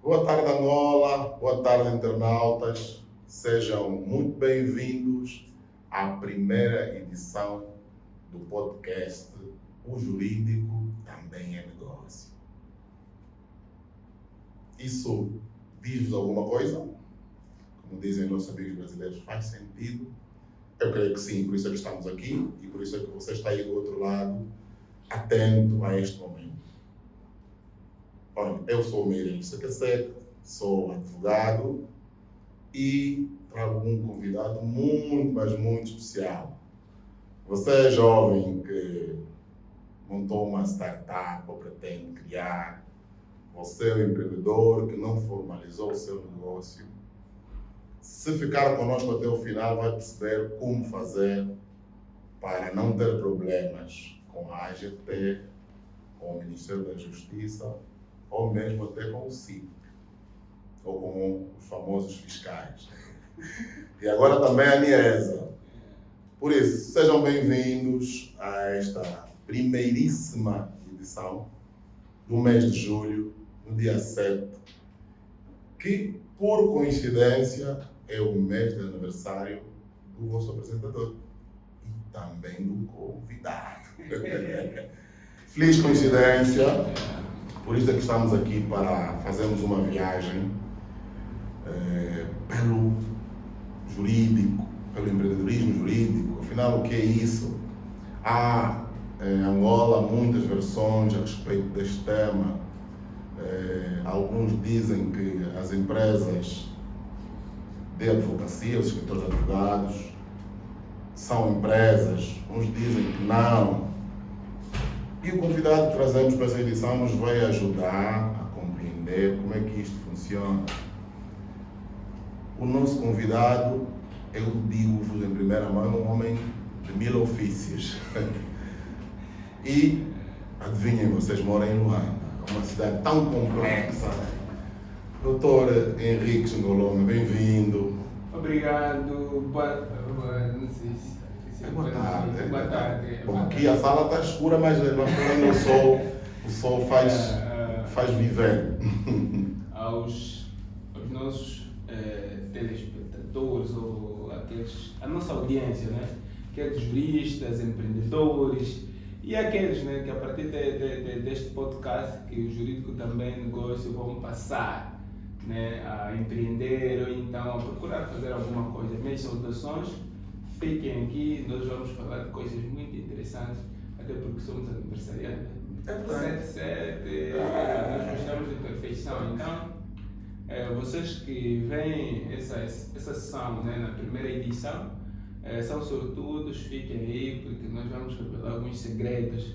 Boa tarde, Angola. Boa tarde, internautas. Sejam muito bem-vindos à primeira edição do podcast O Jurídico Também é Negócio. Isso diz-vos alguma coisa? Como dizem nossos amigos brasileiros, faz sentido? Eu creio que sim, por isso é que estamos aqui e por isso é que você está aí do outro lado, atento a este momento. Olha, eu sou o Meirinho Seca, sou advogado e trago um convidado muito, mas muito especial. Você é jovem que montou uma startup ou pretende criar, você é um empreendedor que não formalizou o seu negócio. Se ficar conosco até o final, vai perceber como fazer para não ter problemas com a AGT, com o Ministério da Justiça, ou mesmo até com o CIP, ou com os famosos fiscais. E agora também a NIESA. Por isso, sejam bem-vindos a esta primeiríssima edição do mês de julho, no dia 7, que, por coincidência, é o mês de aniversário do vosso apresentador e também do convidado. Feliz coincidência. Por isso é que estamos aqui para fazermos uma viagem pelo jurídico, pelo empreendedorismo jurídico. Afinal, o que é isso? Há em Angola muitas versões a respeito deste tema. Alguns dizem que as empresas de advocacia, os escritores de advogados, são empresas, uns dizem que não. E o convidado que trazemos para essa edição nos vai ajudar a compreender como é que isto funciona. O nosso convidado, eu digo-vos em primeira mão, um homem de 1000 ofícios. E, adivinhem, vocês moram em Luanda, uma cidade tão complexa. Doutor Henriques Ngoloma, bem-vindo. Obrigado. Não sei se... Boa tarde. Boa tarde. Bom, aqui a sala está escura, mas nós temos o sol faz viver. Aos nossos telespectadores, ou a nossa audiência, né? Aqueles juristas, empreendedores e aqueles, né, que a partir deste podcast, que o jurídico também é negócio, vão passar, né, a empreender ou então a procurar fazer alguma coisa. Minhas saudações. Fiquem aqui, nós vamos falar de coisas muito interessantes, até porque somos aniversariantes. É verdade. 7, nós gostamos de perfeição. Então, vocês que veem essa sessão, né, na primeira edição, são sortudos, fiquem aí, porque nós vamos revelar alguns segredos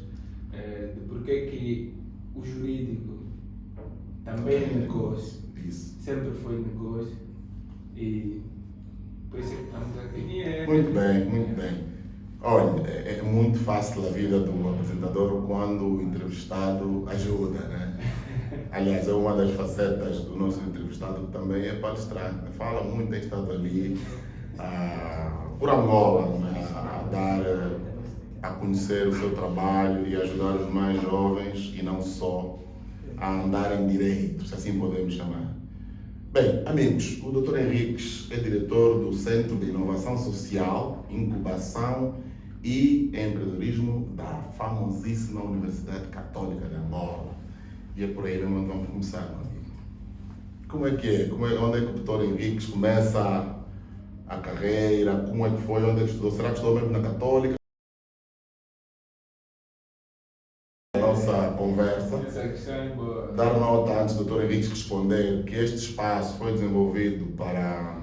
de porque que o jurídico também é negócio. Isso. Sempre foi negócio. E por isso é que estamos aqui. Muito bem, muito bem. Olha, é muito fácil a vida do apresentador quando o entrevistado ajuda, né? Aliás, é uma das facetas do nosso entrevistado que também é palestrante. Fala muito, tem estado ali por Angola, né? A dar a conhecer o seu trabalho e ajudar os mais jovens e não só a andarem direito, se assim podemos chamar. Bem, amigos, o Dr. Henriques é diretor do Centro de Inovação Social, Incubação e Empreendedorismo da famosíssima Universidade Católica de Angola. E é por aí mesmo onde vamos começar, meu amigo. Como é que é? Onde é que o Dr. Henriques começa a carreira? Como é que foi? Onde é que estudou? Será que estudou mesmo na Católica? A nossa conversa. Essa questão é boa. Dar nota antes do Dr. Henriques responder que este espaço foi desenvolvido para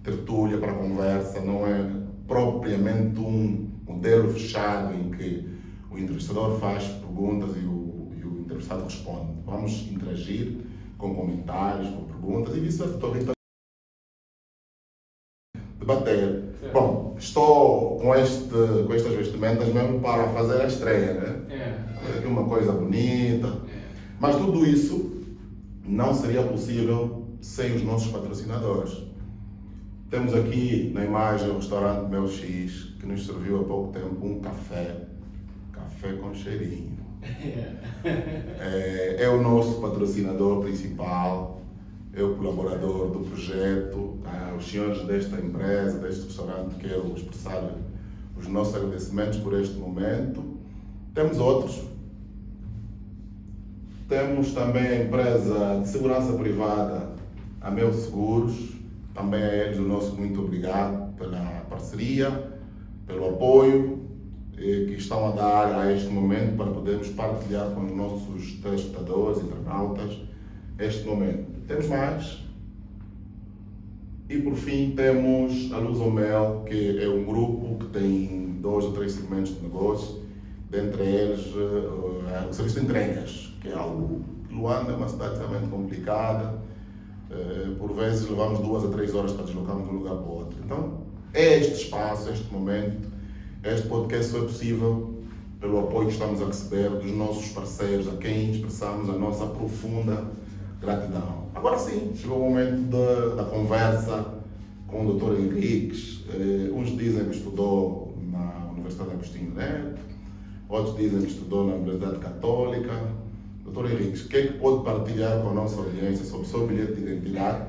tertúlia, para conversa, não é propriamente um modelo fechado em que o entrevistador faz perguntas e o entrevistado responde. Vamos interagir com comentários, com perguntas e vice-versa. Debater. Certo. Bom, estou com estas vestimentas mesmo para fazer a estreia, né? Aqui uma coisa bonita. Mas tudo isso não seria possível sem os nossos patrocinadores. Temos aqui na imagem o restaurante Mel X, que nos serviu há pouco tempo um café com cheirinho. É o nosso patrocinador principal. é o colaborador do projeto. Aos senhores desta empresa, deste restaurante, quero expressar os nossos agradecimentos por este momento. Temos outros. Temos também a empresa de segurança privada, a Meu Seguros. Também a eles o nosso muito obrigado pela parceria, pelo apoio que estão a dar a este momento para podermos partilhar com os nossos telespectadores, internautas, este momento. Temos mais. E por fim temos a Luz ao Mel, que é um grupo que tem 2 ou 3 segmentos de negócio, dentre eles o serviço de entregas, que é algo que Luanda é uma cidade realmente complicada, por vezes levamos 2 a 3 horas para deslocarmos de um lugar para o outro. Então, este espaço, este momento, este podcast foi possível pelo apoio que estamos a receber dos nossos parceiros, a quem expressamos a nossa profunda gratidão. Agora sim, chegou o momento da conversa com o Dr. Henriques. Uns dizem que estudou na Universidade Agostinho Neto, outros dizem que estudou na Universidade Católica. Dr. Henriques, o que é que pode partilhar com a nossa audiência sobre o seu bilhete de identidade?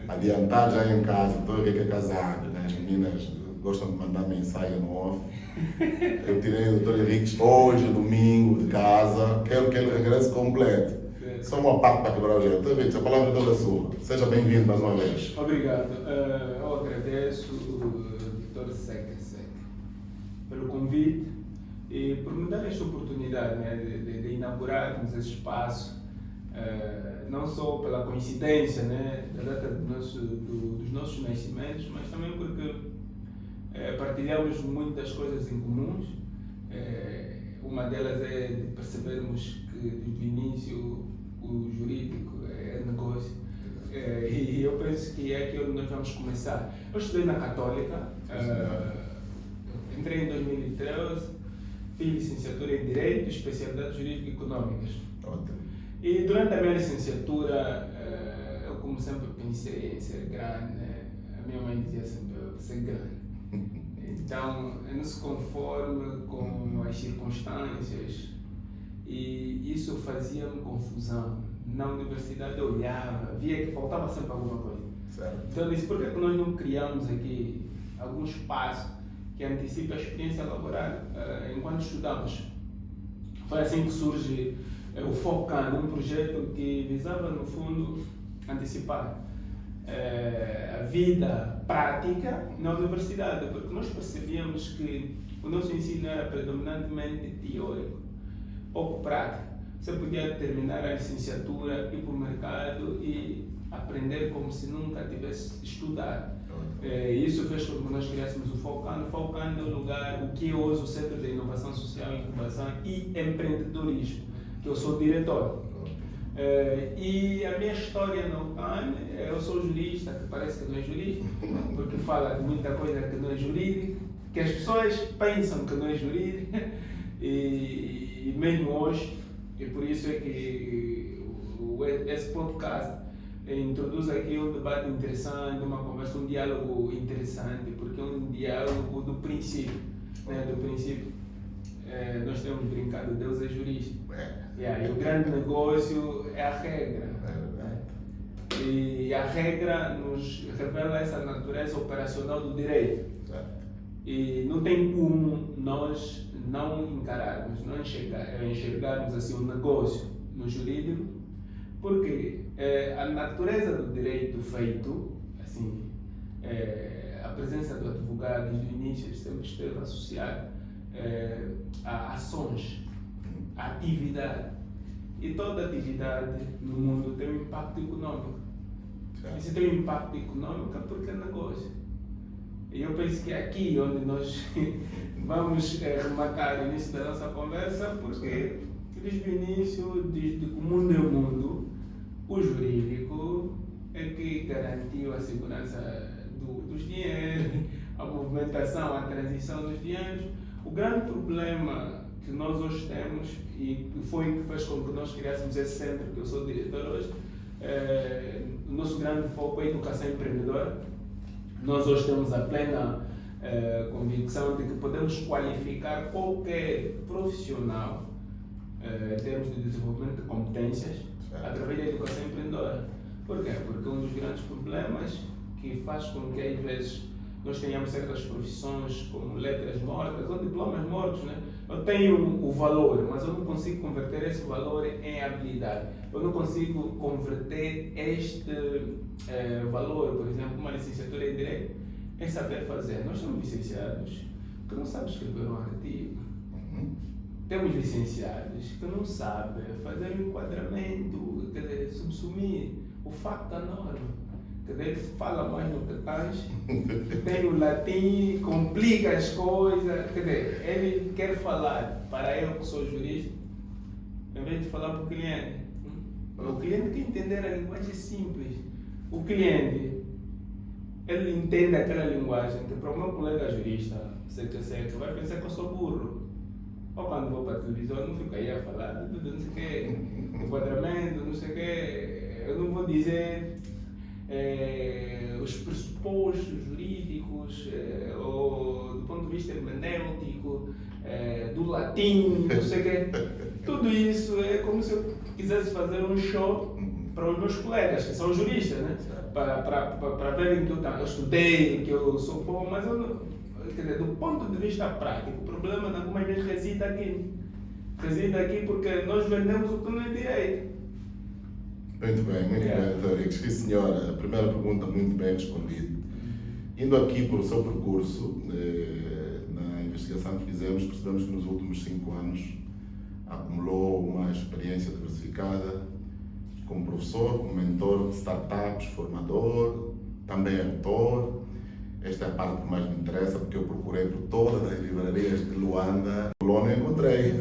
Adiantar já em casa, o Dr. Henrique é casado, né? As meninas gostam de mandar mensagem no off. Eu tirei o Dr. Henriques hoje, domingo, de casa, quero que ele regresse completo. Só uma parte para quebrar o gelo. Dr. Henriques, a palavra é toda sua. Seja bem-vindo mais uma vez. Obrigado. Eu agradeço, Dr. Seca, pelo convite e por me dar esta oportunidade, né, de inaugurarmos esse espaço, não só pela coincidência, né, da data dos nossos nascimentos, mas também porque partilhamos muitas coisas em comuns. Uma delas é de percebermos que desde o início o jurídico é negócio, e eu penso que é aqui onde nós vamos começar. Eu estudei na Católica, entrei em 2013, fiz licenciatura em Direito, especialidade Jurídica e Econômicas. E durante a minha licenciatura, eu como sempre pensei em ser grande, né? A minha mãe dizia sempre, ser grande. Então, eu não se conforme com as circunstâncias e isso fazia-me confusão. Na universidade eu olhava, via que faltava sempre alguma coisa. Certo. Então eu disse, por que nós não criamos aqui algum espaço que antecipe a experiência laboral enquanto estudamos? Foi assim que surge o FOCAN, um projeto que visava, no fundo, antecipar a vida prática na universidade, porque nós percebíamos que o nosso ensino era predominantemente teórico, pouco prático. Você podia terminar a licenciatura, ir para o mercado e aprender como se nunca tivesse estudado. Isso fez com que nós criássemos o FOCAN. O FOCAN deu lugar ao que é hoje o Centro de Inovação Social, Incubação e Empreendedorismo, que eu sou diretor. E a minha história no UCAN, eu sou jurista, que parece que não é jurista, porque fala de muita coisa que não é jurídica, que as pessoas pensam que não é jurídica, e mesmo hoje, e por isso é que esse podcast introduz aqui um debate interessante, uma conversa, um diálogo interessante, porque é um diálogo do princípio, né? Do princípio. Nós temos brincado, Deus é jurista. E o grande negócio é a regra. E a regra nos revela essa natureza operacional do direito. E não tem como nós não encararmos, não enxergarmos assim um negócio no jurídico, porque a natureza do direito feito, assim, a presença do advogado desde o início sempre esteve associada a ações, a atividade. E toda atividade no mundo tem um impacto econômico. E se tem um impacto econômico é porque é negócio. E eu penso que é aqui onde nós vamos rematar o início da nossa conversa, porque desde o início, desde que o mundo é o mundo, o jurídico é que garantiu a segurança dos dinheiros, a movimentação, a transição dos dinheiros. O grande problema que nós hoje temos, e foi o que fez com que nós criássemos esse centro, que eu sou diretor hoje, o nosso grande foco é a educação empreendedora. Nós hoje temos a plena convicção de que podemos qualificar qualquer profissional em termos de desenvolvimento de competências através da educação empreendedora. Por quê? Porque um dos grandes problemas que faz com que às vezes nós tenhamos certas profissões como letras mortas ou diplomas mortos, né? Eu tenho o valor, mas eu não consigo converter esse valor em habilidade. Eu não consigo converter este valor, por exemplo, uma licenciatura em Direito, em saber fazer. Nós temos licenciados que não sabem escrever um artigo. Temos licenciados que não sabem fazer um enquadramento, quer dizer, subsumir o facto da norma. Quer dizer, ele fala mais no detalhe, tem o latim, complica as coisas. Quer dizer, ele quer falar para eu que sou jurista, em vez de falar para o cliente. O cliente quer entender a linguagem simples. O cliente, ele entende aquela linguagem que para o meu colega jurista, seca, vai pensar que eu sou burro. Ou quando vou para a televisão, eu não fico aí a falar de não sei o quê, enquadramento, não sei o quê. Eu não vou dizer os pressupostos jurídicos, ou do ponto de vista hermenêutico, do latim, não sei o quê. Tudo isso é como se eu quisesse fazer um show para os meus colegas, que são juristas, né? Para verem que eu estudei, que eu sou bom, mas eu não. Quer dizer, do ponto de vista prático, o problema algumas vezes reside aqui. Reside aqui porque nós vendemos o que não é direito. Muito bem, Teóricos. Sim, senhora. A primeira pergunta muito bem respondida. Indo aqui para o seu percurso, na investigação que fizemos, percebemos que nos últimos 5 anos acumulou uma experiência diversificada como professor, como mentor de startups, formador, também autor. Esta é a parte que mais me interessa, porque eu procurei por todas as livrarias de Luanda, Colônia, encontrei.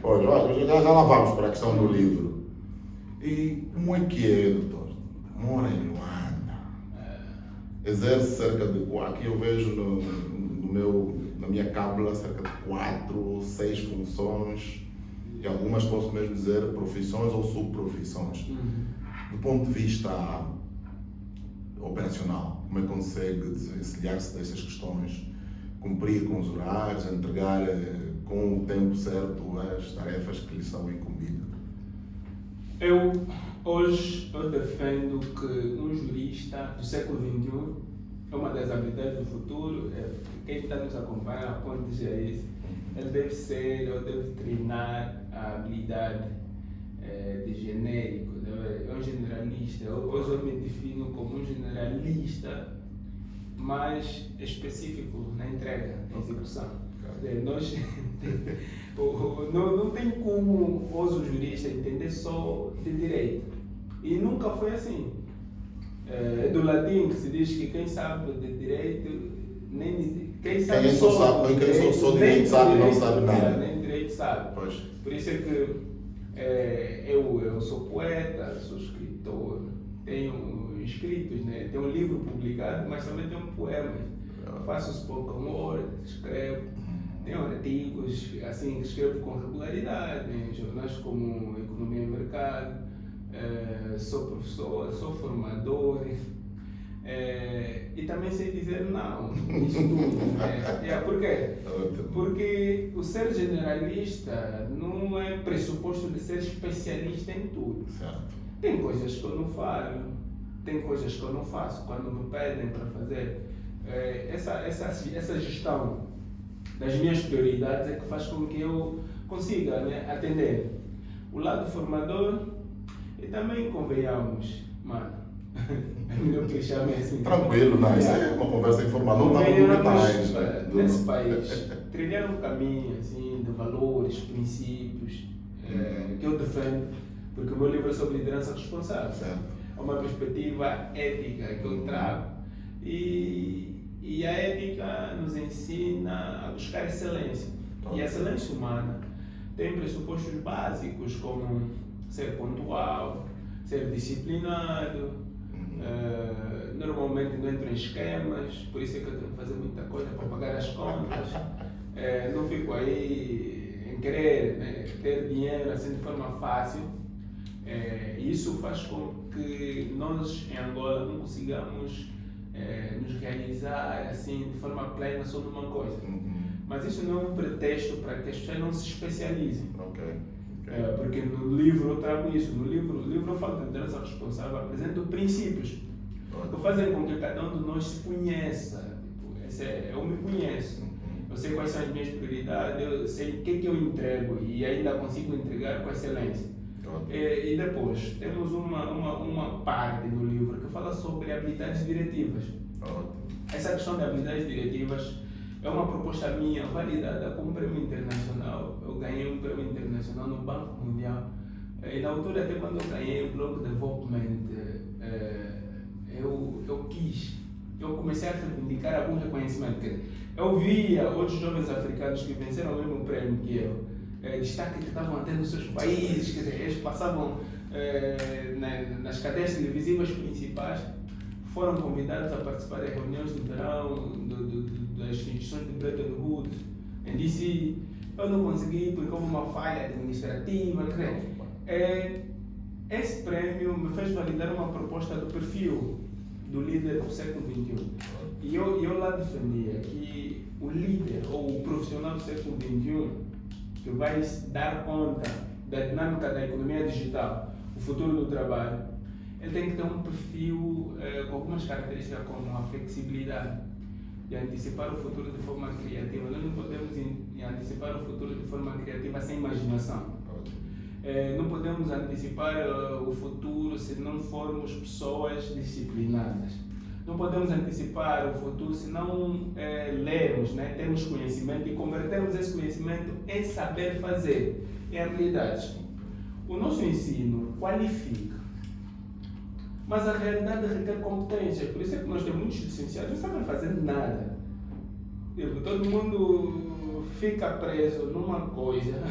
Pois, já lá vamos para a questão do livro. E como é que é, doutor? Mora em Luanda. Exerce cerca de, aqui eu vejo na minha cábula, cerca de 4 ou 6 funções, e algumas posso mesmo dizer profissões ou subprofissões. Do ponto de vista operacional, como é que consegue desencilhar-se dessas questões, cumprir com os horários, entregar com o tempo certo as tarefas que lhe são incumbidas? Hoje eu defendo que um jurista do século XXI é uma das habilidades do futuro. Quem está nos acompanhando, a ponte já é isso. Ele deve ser, ou deve treinar a habilidade de genérico, é um generalista. Hoje eu me defino como um generalista, mas específico na entrega, na execução. Nós, não tem como hoje o jurista entender só de direito. E nunca foi assim. É do latim que se diz que quem sabe de direito, quem sabe só direito sabe, não sabe nada. Nem direito sabe. Pois. Por isso é que eu sou poeta, sou escritor, tenho escritos, né? Tenho um livro publicado, mas também tenho poemas. Faço spoken word, escrevo, tenho artigos assim, que escrevo com regularidade em jornais como Economia e Mercado, sou professor, sou formador, e também sei dizer não, estudo. Por quê? Porque o ser generalista não é pressuposto de ser especialista em tudo. Tem coisas que eu não falo, tem coisas que eu não faço quando me pedem para fazer. Essa gestão das minhas prioridades é que faz com que eu consiga, né, atender o lado formador e também convenhamos, mano. É melhor que chame assim. Tranquilo, não, isso é uma conversa informal, não dá muito mais. Nesse país, trilhar um caminho assim, de valores, princípios, que eu defendo, porque o meu livro é sobre liderança responsável. É uma perspectiva ética que eu trago. E a ética nos ensina a buscar excelência. E a excelência humana tem pressupostos básicos como ser pontual, ser disciplinado. Normalmente não entro em esquemas, por isso é que eu tenho que fazer muita coisa para pagar as contas. Não fico aí em querer, né, ter dinheiro assim de forma fácil. E isso faz com que nós em Angola não consigamos nos realizar assim de forma plena sobre uma coisa. Mas isso não é um pretexto para que as pessoas não se especializem. Porque no livro eu trago isso. No livro eu falo de liderança responsável, apresento princípios que fazem com que cada um de nós se conheça. Eu me conheço. Eu sei quais são as minhas prioridades, eu sei o que eu entrego e ainda consigo entregar com excelência. E depois, temos uma parte no livro que fala sobre habilidades diretivas. Essa questão de habilidades diretivas é uma proposta minha, validada com um prêmio internacional. Eu ganhei um prêmio internacional no Banco Mundial. E na altura, até quando eu ganhei o Global Development, eu comecei a reivindicar algum reconhecimento. Eu via outros jovens africanos que venceram o mesmo prêmio que eu, destaque que estavam até nos seus países, quer dizer, eles passavam nas cadeias televisivas principais, foram convidados a participar de reuniões de verão das instituições de Bretton Woods, em DC. Eu não consegui porque houve uma falha administrativa. Esse prêmio me fez validar uma proposta do perfil do líder do século XXI. E eu lá defendia que o líder ou o profissional do século XXI que vai dar conta da dinâmica da economia digital, o futuro do trabalho, ele tem que ter um perfil com algumas características como a flexibilidade, de antecipar o futuro de forma criativa. Nós não podemos antecipar o futuro de forma criativa sem imaginação. Não podemos antecipar o futuro se não formos pessoas disciplinadas. Não podemos antecipar o futuro se não lermos, termos conhecimento e convertermos esse conhecimento em saber fazer, em habilidades. O nosso ensino qualifica, mas a realidade requer competência. Por isso é que nós temos muitos licenciados que não sabem fazer nada. Todo mundo fica preso numa coisa.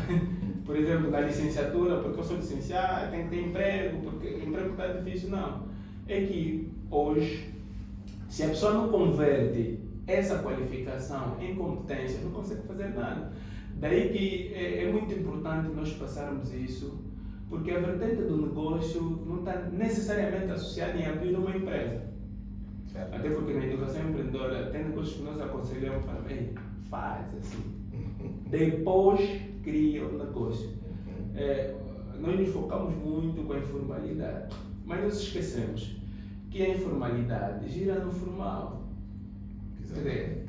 Por exemplo, na licenciatura, porque eu sou licenciado, tenho que ter emprego, porque o emprego está difícil. Não. É que hoje, se a pessoa não converte essa qualificação em competência, não consegue fazer nada. Daí que é muito importante nós passarmos isso, porque a vertente do negócio não está necessariamente associada em abrir uma empresa. Até porque na educação empreendedora tem negócios que nós aconselhamos para faz assim. Depois cria o negócio. Nós nos focamos muito com a informalidade, mas nos esquecemos que a informalidade gira no formal.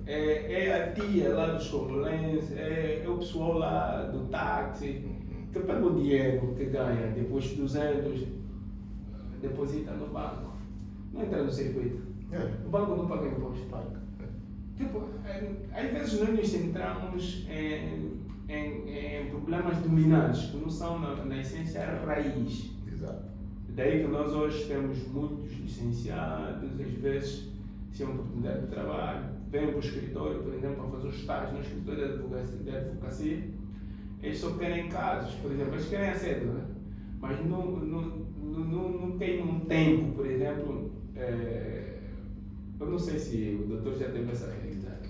É a tia lá dos congolenses, é o pessoal lá do táxi, que pega o dinheiro que ganha, depois de 200, deposita no banco. Não entra no circuito. O banco não paga imposto. Às vezes nós nos centramos em problemas dominantes, que não são na essência a raiz. Exato. Daí que nós hoje temos muitos licenciados, às vezes sem oportunidade de trabalho, vêm para o escritório, por exemplo, para fazer o estágio no escritório de advocacia, eles só querem casos, por exemplo, eles querem a cédula, mas não queimam tempo, por exemplo, eu não sei se o doutor já teve essa realidade.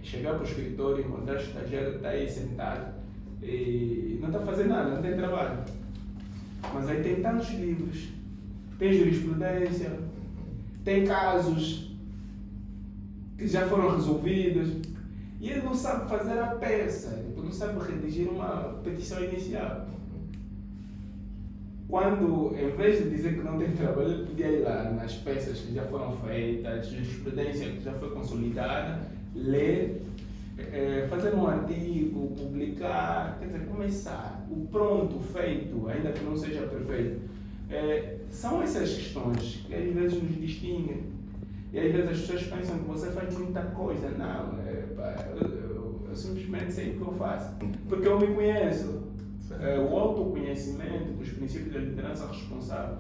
Chegar para o escritório, encontrar o estagiário que está aí sentado e não está fazendo nada, não tem trabalho. Mas aí tem tantos livros, tem jurisprudência, tem casos que já foram resolvidos e ele não sabe fazer a peça, ele não sabe redigir uma petição inicial. Quando, em vez de dizer que não tem trabalho, ele podia ir lá nas peças que já foram feitas, jurisprudência que já foi consolidada, ler, fazer um artigo, publicar, quer dizer, começar. O pronto, feito, ainda que não seja perfeito. São essas questões que às vezes nos distinguem. E às vezes as pessoas pensam que você faz muita coisa. Não, eu simplesmente sei o que eu faço. Porque eu me conheço. O autoconhecimento, os princípios da liderança responsável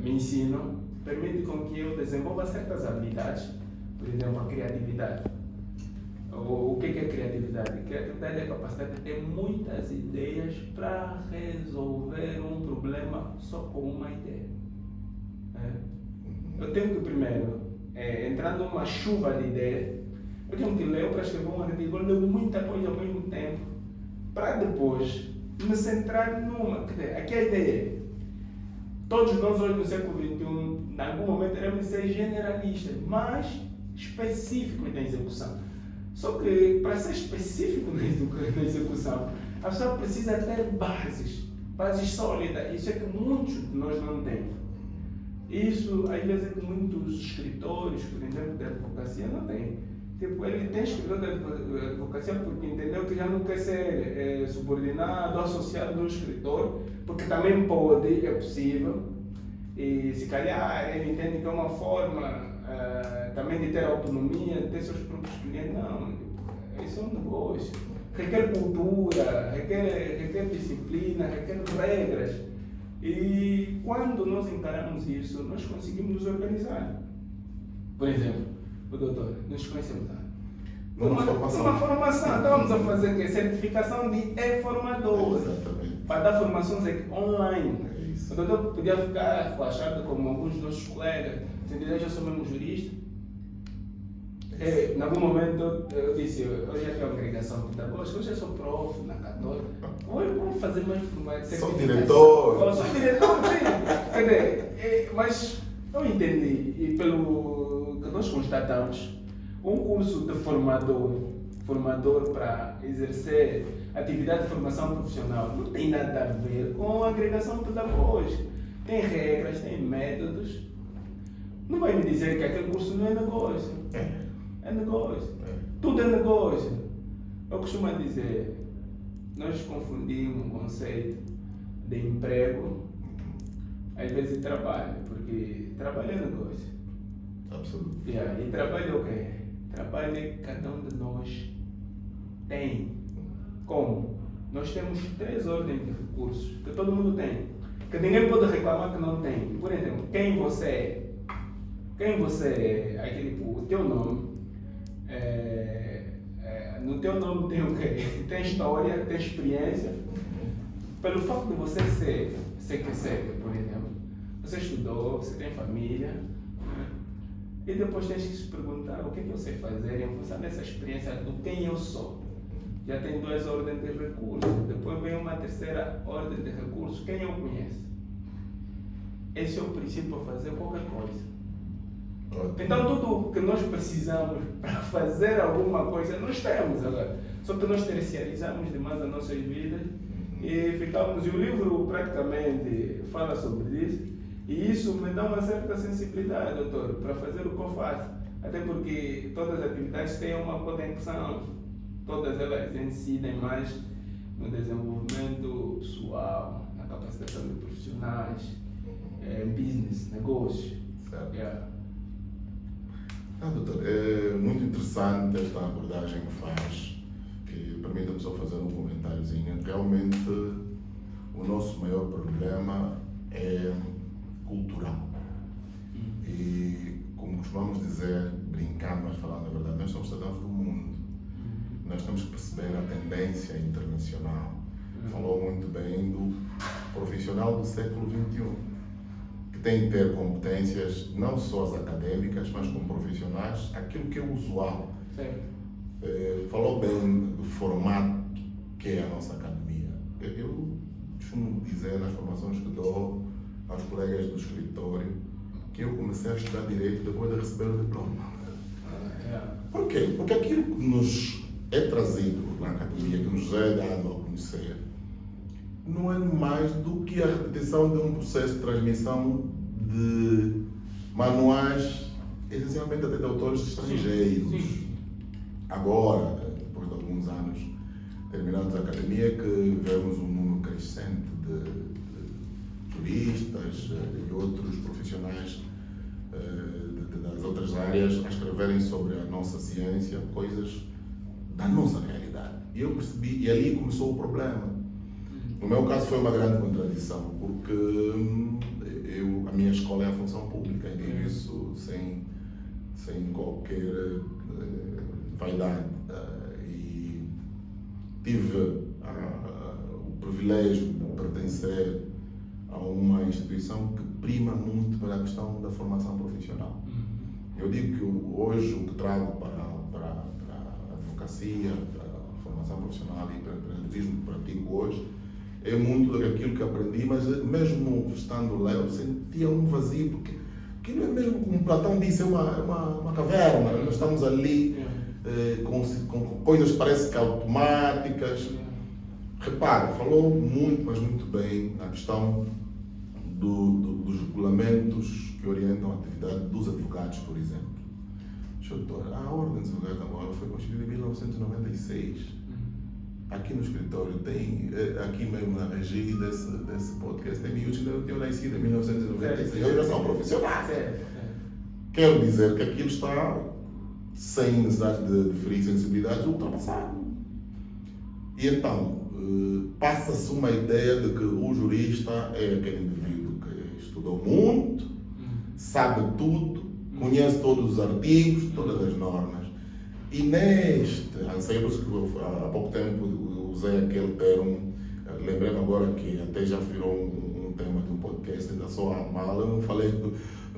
me ensinam, permite com que eu desenvolva certas habilidades, por exemplo, a criatividade. O que é criatividade? Criatividade é a capacidade de ter muitas ideias para resolver um problema só com uma ideia. Eu tenho que primeiro, entrar numa chuva de ideias, eu tenho que ler para escrever um artigo, eu leio muita coisa ao mesmo tempo, para depois me centrar numa. Quer dizer, aqui a ideia é, todos nós hoje no século XXI, em algum momento iremos ser generalistas, mas específicos na execução. Só que para ser específico na execução, A pessoa precisa ter bases sólidas. Isso é que muitos de nós não temos. Isso, às vezes, é que muitos escritores, por exemplo, da advocacia não têm. Tipo, ele tem escritor da advocacia porque entendeu que já não quer ser subordinado, associado de um escritor, porque também pode, é possível. E se calhar ele entende que é uma forma também de ter autonomia, de ter seus próprios clientes. Não, isso é um negócio. Requer cultura, requer disciplina, requer regras. E quando nós encaramos isso, nós conseguimos nos organizar. Por exemplo, o doutor, nós conhecemos numa formação. Estamos a fazer que certificação de e-formador. Exatamente. Para dar formações online. É isso. O doutor podia ficar relaxado como alguns dos nossos colegas, sem dizer, já sou mesmo jurista. Em algum momento eu disse, eu já tenho uma agregação pedagógica, eu já sou prof na Católica. Hoje vamos fazer mais formação. Sou diretor. Sou diretor, sim. Quer dizer, mas eu entendi, e pelo que nós constatamos, um curso de formador para exercer atividade de formação profissional não tem nada a ver com agregação pedagógica. Tem regras, tem métodos. Não vai me dizer que aquele curso não é negócio. É negócio. Tudo é negócio. Eu costumo dizer, nós confundimos o conceito de emprego, às vezes de trabalho, porque trabalho é negócio. Absoluto. E trabalho é o quê? Trabalho é que cada um de nós tem. Como? Nós temos 3 ordens de recursos que todo mundo tem, que ninguém pode reclamar que não tem. Por exemplo, quem você é, aquele, tipo, o teu nome, no teu nome tem o quê? Tem história, tem experiência. Pelo fato de você ser CQC, por exemplo, você estudou, você tem família, né? E depois tens que se perguntar o que é que eu sei fazer em função dessa experiência do quem eu sou. Já tem 2 ordens de recursos, depois vem uma 3ª ordem de recursos, quem eu conheço. Esse é o princípio para fazer qualquer coisa. Então tudo que nós precisamos para fazer alguma coisa, nós temos agora. Só que nós terciarizamos demais as nossas vidas e ficamos, e o livro praticamente fala sobre isso, e isso me dá uma certa sensibilidade, doutor, para fazer o que eu faço. Até porque todas as atividades têm uma conexão, todas elas incidem mais no desenvolvimento pessoal, na capacitação de profissionais, business, negócios. Doutor, é muito interessante esta abordagem que faz, que permita-me só fazer um comentáriozinho. Realmente, o nosso maior problema é cultural. E, como costumamos dizer, brincando, mas falando a verdade, nós somos cidadãos do mundo. Nós temos que perceber a tendência internacional. Falou muito bem do profissional do século XXI. Tem que ter competências, não só as acadêmicas, mas como profissionais, aquilo que é usual. Falou bem do formato que é a nossa academia. Eu costumo dizer nas formações que dou aos colegas do escritório que eu comecei a estudar Direito depois de receber o diploma. Por quê? Porque aquilo que nos é trazido na academia, que nos é dado a conhecer, não é mais do que a repetição de um processo de transmissão de manuais, essencialmente até de autores estrangeiros. Sim. Agora, depois de alguns anos terminados a academia, que vemos um número crescente de juristas e outros profissionais das outras áreas a escreverem sobre a nossa ciência, coisas da nossa realidade. E eu percebi, e ali começou o problema. No meu caso foi uma grande contradição, porque a minha escola é a função pública, e digo isso sem qualquer vaidade. E tive o privilégio de pertencer a uma instituição que prima muito pela questão da formação profissional. Eu digo que hoje o que trago para a advocacia, para a formação profissional e para o empreendedorismo que pratico hoje, é muito daquilo que aprendi, mas mesmo estando lá eu sentia um vazio, porque aquilo é mesmo, como Platão disse, é uma caverna. Nós estamos ali com coisas que parecem que automáticas. Repare, falou muito, mas muito bem na questão dos regulamentos que orientam a atividade dos advogados, por exemplo. Doutor, a Ordem dos Advogados de Angola foi constituída em 1996. Aqui no escritório tem, aqui mesmo na regia desse podcast, tem miúdos que não tinham nascido em 1996. Eles já são profissionais. Quero dizer que aquilo está, sem necessidade de ferir sensibilidades, ultrapassado. E então, passa-se uma ideia de que o jurista é aquele indivíduo que estudou muito, sabe tudo, conhece todos os artigos, todas as normas. E neste anseio, há pouco tempo usei aquele termo, lembrei-me agora que até já virou um tema de um podcast, ainda só a mala, eu não falei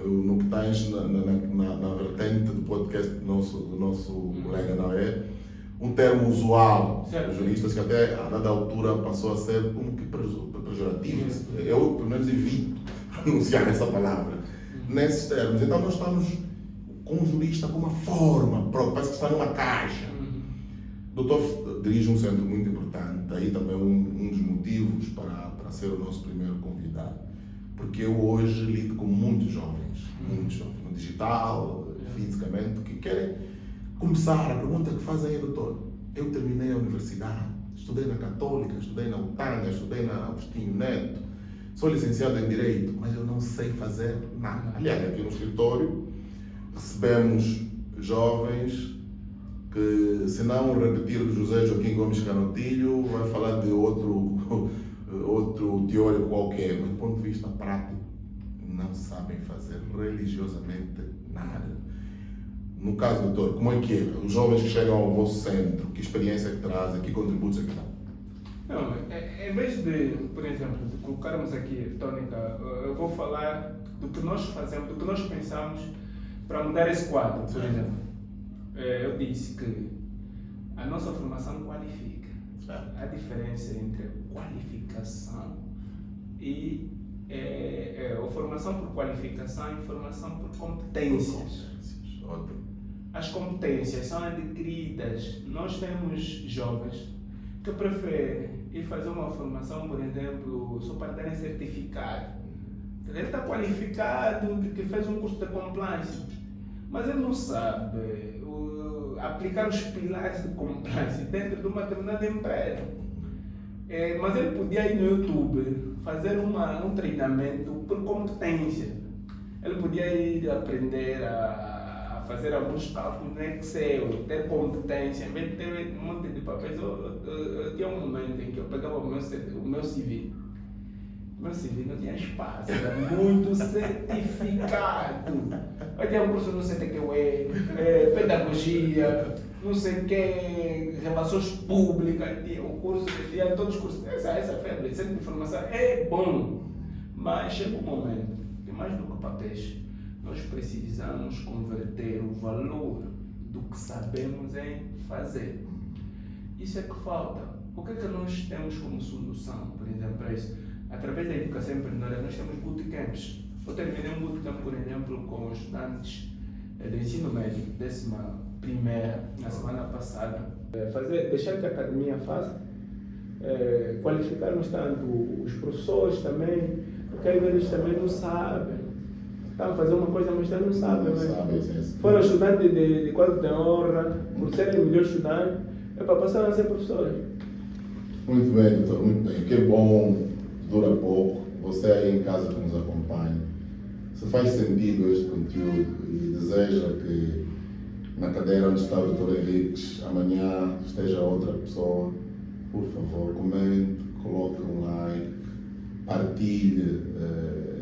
no que tens na vertente do podcast do nosso colega, não é? Um termo usual dos juristas que até a dada altura passou a ser como que pejorativo. Eu, pelo menos, evito pronunciar essa palavra nesses termos. Então nós estamos com o jurista com uma forma própria, parece que está numa caixa. O doutor dirige um centro muito importante, daí também um dos motivos para ser o nosso primeiro convidado. Porque eu hoje lido com muitos jovens no digital, fisicamente, que querem começar. A pergunta que fazem é: doutor, eu terminei a universidade, estudei na Católica, estudei na UTANGA, estudei na Agostinho Neto, sou licenciado em Direito, mas eu não sei fazer nada. Aliás, aqui no escritório recebemos jovens que, se não repetir o José Joaquim Gomes Canotilho, vai falar de outro teórico qualquer, mas do ponto de vista prático não sabem fazer religiosamente nada. No caso, doutor, como é que é? Os jovens que chegam ao vosso centro, que experiência que trazem, que contributos é que dão? Não, em vez de, por exemplo, de colocarmos aqui tónica, eu vou falar do que nós fazemos, do que nós pensamos para mudar esse quadro, por exemplo. Eu disse que a nossa formação qualifica. A diferença entre qualificação e a formação por qualificação e formação por competências. As competências são adquiridas. Nós temos jovens que preferem ir fazer uma formação, por exemplo, só para darem certificado. Ele está qualificado de que fez um curso de compliance, mas ele não sabe aplicar os pilares de compliance dentro de uma determinada empresa. Mas ele podia ir no YouTube fazer um treinamento por competência. Ele podia ir aprender a fazer alguns cálculos no Excel, ter competência, em vez de ter um monte de papéis. Eu tinha um momento em que eu pegava o meu CV. Meu CV não tinha espaço, era muito certificado. Eu tinha um curso no CTQE, pedagogia, não sei o que, relações públicas, o curso, tinha todos os cursos. Essa febre, centro de informação é bom, mas chega um momento que, mais do que papéis, nós precisamos converter o valor do que sabemos em fazer. Isso é que falta. O que é que nós temos como solução, por exemplo, para isso? Através da educação empreendedora, nós temos bootcamps. Eu terminei um bootcamp, por exemplo, com estudantes do ensino médio, 11ª, na semana passada. Deixar que a academia faça, qualificarmos tanto os professores também, porque às vezes também não sabem. Estão a fazer uma coisa, mas não sabem. Foram estudantes de quadro de honra, por serem melhores estudantes, é para passar a ser professores. Muito bem, doutor, muito bem. Que bom, dura pouco. Você aí em casa que nos acompanha, se faz sentido este conteúdo e deseja que na cadeira onde está o doutor Henriques amanhã esteja outra pessoa, por favor, comente, coloque um like, partilhe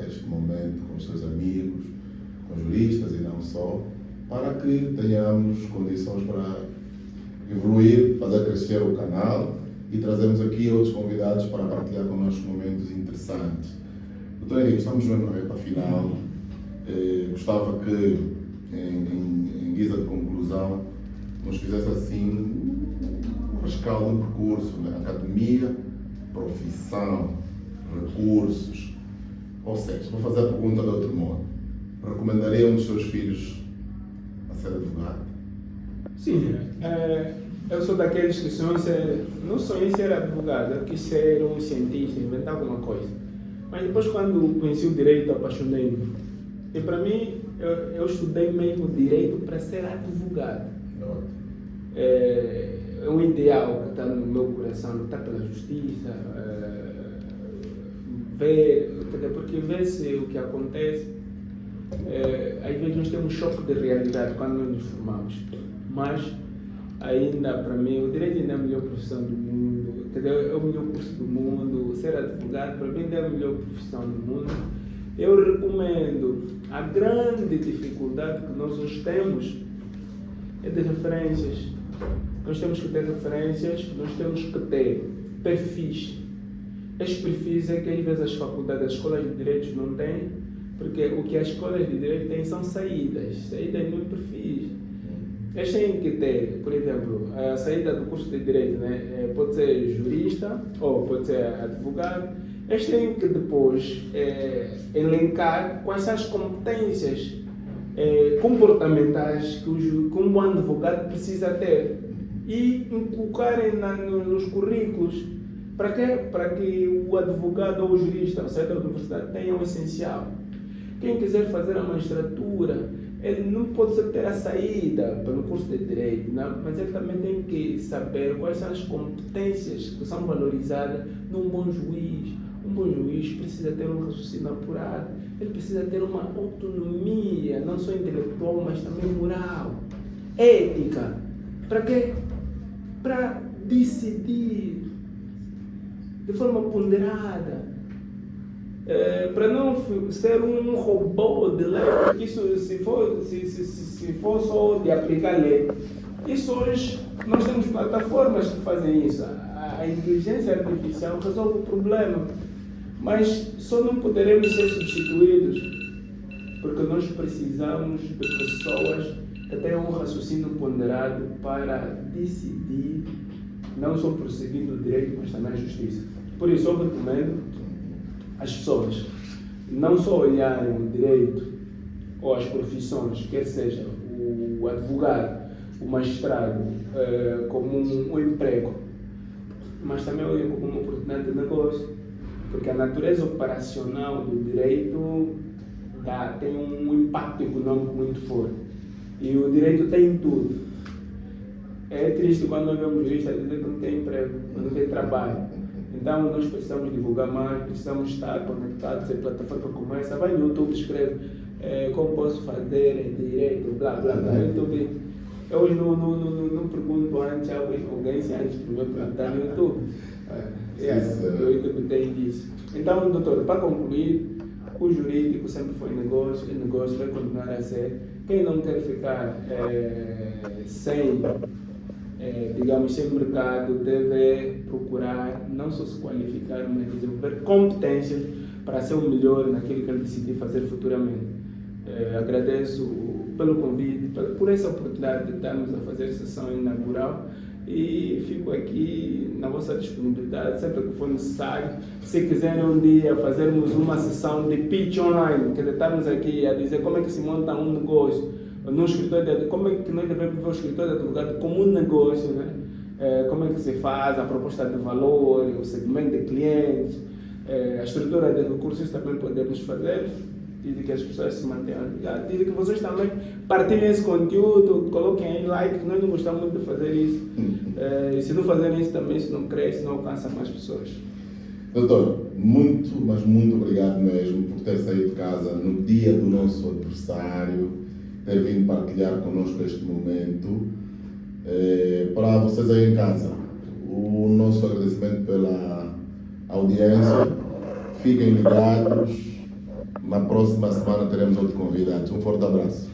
este momento com os seus amigos, com juristas e não só, para que tenhamos condições para evoluir, fazer crescer o canal e trazemos aqui outros convidados para partilhar connosco momentos interessantes. Doutor Henrique, estamos vendo na reta final. Gostava que, em guisa de conclusão, nos fizesse assim um rescaldo do percurso, né? Academia, profissão, recursos. Ou seja, vou fazer a pergunta de outro modo. Recomendaria um dos seus filhos a ser advogado? Sim, Eu sou daqueles que não sonhei em ser advogado, eu quis ser um cientista, inventar alguma coisa. Mas depois, quando conheci o direito, apaixonei-me. E para mim, eu estudei mesmo direito para ser advogado. É um ideal que está no meu coração, lutar pela justiça, porque vê-se o que acontece. Às vezes nós temos um choque de realidade quando nós nos formamos. Mas ainda, para mim, o direito ainda é a melhor profissão do mundo, é o melhor curso do mundo. Ser advogado, para mim, ainda é a melhor profissão do mundo. Eu recomendo. A grande dificuldade que nós hoje temos é de referências. Nós temos que ter referências, nós temos que ter perfis. Estes perfis é que às vezes as faculdades, as escolas de direitos não têm, porque o que as escolas de direito têm são saídas não perfis. Eles têm que ter, por exemplo, a saída do curso de direito, né? Pode ser jurista ou pode ser advogado. Eles têm que depois elencar quais são as competências comportamentais que um bom advogado precisa ter e inculcarem nos currículos. Para quê? Para que o advogado ou o jurista, ou seja, da universidade, tenha o essencial. Quem quiser fazer a magistratura, ele não pode só ter a saída pelo curso de direito, não? Mas ele também tem que saber quais são as competências que são valorizadas num bom juiz. Um bom juiz precisa ter um raciocínio apurado, ele precisa ter uma autonomia, não só intelectual, mas também moral, ética. Para quê? Para decidir de forma ponderada, para não ser um robô de lei, porque isso, se for só de aplicar lei, isso hoje nós temos plataformas que fazem isso. A inteligência artificial resolve o problema, mas só não poderemos ser substituídos porque nós precisamos de pessoas que tenham um raciocínio ponderado para decidir, não só prosseguindo o direito, mas também a justiça. Por isso, eu recomendo as pessoas não só olharem o direito ou as profissões, quer seja o advogado, o magistrado, como um emprego, mas também olhem como uma oportunidade de negócio, porque a natureza operacional do direito tem um impacto econômico muito forte. E o direito tem tudo. É triste quando nós vemos juristas dizer que não tem emprego, não tem trabalho. Então nós precisamos divulgar mais, precisamos estar conectados em plataforma como essa. Vai no YouTube, escreve como posso fazer direito, blá blá blá. YouTube. Eu hoje não pergunto antes a alguém se antes primeiro perguntar no YouTube. O YouTube tem disso. Então, doutor, para concluir, o jurídico sempre foi negócio e negócio vai continuar a ser. Quem não quer ficar sem mercado deve procurar não só se qualificar, mas desenvolver competências para ser o melhor naquilo que ele decidir fazer futuramente. Agradeço pelo convite, por essa oportunidade de estarmos a fazer a sessão inaugural e fico aqui na vossa disponibilidade sempre que for necessário. Se quiserem um dia fazermos uma sessão de pitch online, quer dizer, estarmos aqui a dizer como é que se monta um negócio no escritório, como é que nós devemos ver o escritório de advogado como um negócio, né? Como é que se faz a proposta de valor, o segmento de clientes, a estrutura de recursos também podemos fazer. Dizem que as pessoas se mantenham ligadas, dizem que vocês também partilhem esse conteúdo, coloquem aí like, nós não gostamos muito de fazer isso. E se não fazerem isso também, se não cresce, não alcança mais pessoas. Doutor, muito, mas muito obrigado mesmo por ter saído de casa no dia do nosso aniversário, ter vindo partilhar connosco este momento. Para vocês aí em casa, o nosso agradecimento pela audiência. Fiquem ligados. Na próxima semana teremos outro convidado. Um forte abraço.